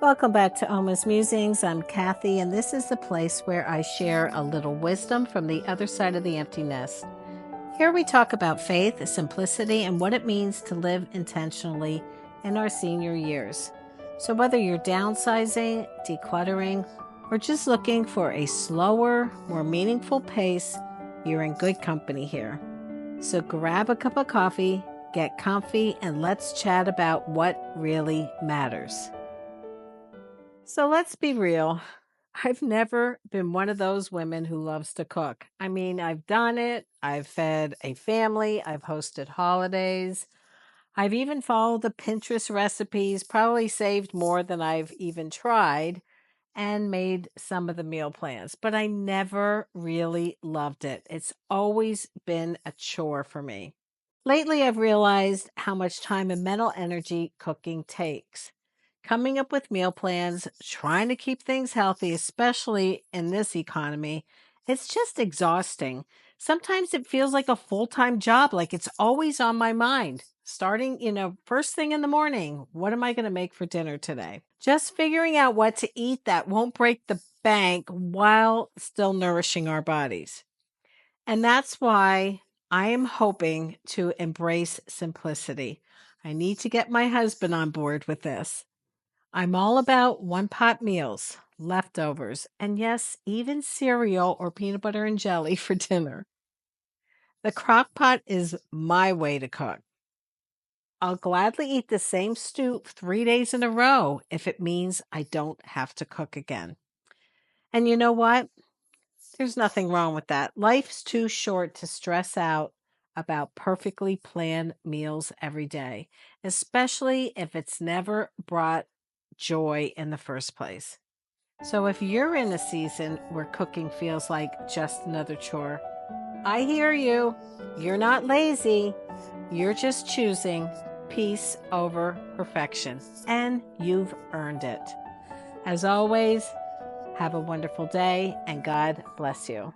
Welcome back to Oma's Musings. I'm Kathy, and this is the place where I share a little wisdom from the other side of the empty nest. Here we talk about faith, simplicity, and what it means to live intentionally in our senior years. So, whether you're downsizing, decluttering, or just looking for a slower, more meaningful pace, you're in good company here. So, grab a cup of coffee, get comfy, and let's chat about what really matters. So let's be real. I've never been one of those women who loves to cook. I mean, I've done it. I've fed a family. I've hosted holidays. I've even followed the Pinterest recipes, probably saved more than I've even tried, and made some of the meal plans. But I never really loved it. It's always been a chore for me. Lately, I've realized how much time and mental energy cooking takes. Coming up with meal plans, trying to keep things healthy, especially in this economy, it's just exhausting. Sometimes it feels like a full time job, like it's always on my mind. Starting, first thing in the morning, what am I going to make for dinner today? Just figuring out what to eat that won't break the bank while still nourishing our bodies. And that's why I am hoping to embrace simplicity. I need to get my husband on board with this. I'm all about one pot meals, leftovers, and yes, even cereal or peanut butter and jelly for dinner. The crock pot is my way to cook. I'll gladly eat the same stew 3 days in a row if it means I don't have to cook again. And you know what? There's nothing wrong with that. Life's too short to stress out about perfectly planned meals every day, especially if it's never brought joy in the first place. So, if you're in a season where cooking feels like just another chore, I hear you. You're not lazy. You're just choosing peace over perfection, and you've earned it. As always, have a wonderful day and God bless you.